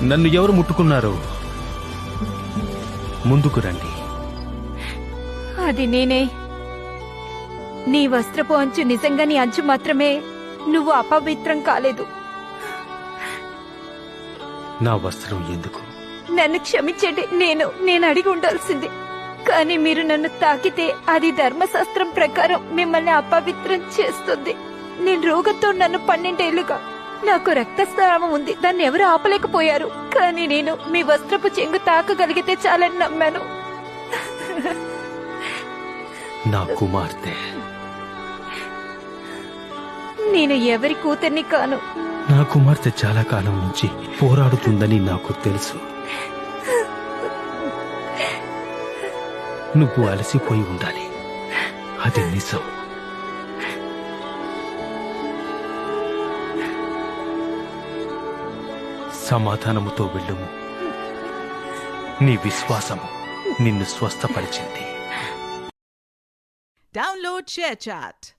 నన్ను ఎవరు ముట్టుకున్నారో ముందుకు రండి. అది నేనే. నీ వస్త్రపు అంచు నిజంగా నీ అంచు మాత్రమే. నువ్వు అపవిత్రం కాలేదు. నా వస్త్రం ఎందుకు? నన్ను క్షమించండి. నేను అడిగి ఉండాల్సింది. కానీ మీరు నన్ను తాకితే అది ధర్మశాస్త్రం ప్రకారం మిమ్మల్ని అపవిత్రం చేస్తుంది. నేను రోగంతో నన్ను 12 ఏళ్లుగా. నాకు రక్తస్రావం ఉంది. దాన్ని ఎవరు ఆపలేకపోయారు. కానీ నేను మీ వస్త్రపు చెంగు తాకగలిగితే చాలని నమ్మాను. నా కుమార్తె. నేను ఎవరి కూతుర్ని కాను. నా కుమార్తె చాలా కాలం నుంచి పోరాడుతుందని నాకు తెలుసు. నువ్వు అలసిపోయి ఉండాలి. అది నిజం. సమాధానముతో వెళ్ళుము. నీ విశ్వాసము నిన్ను స్వస్థపరిచింది. Download ShareChat.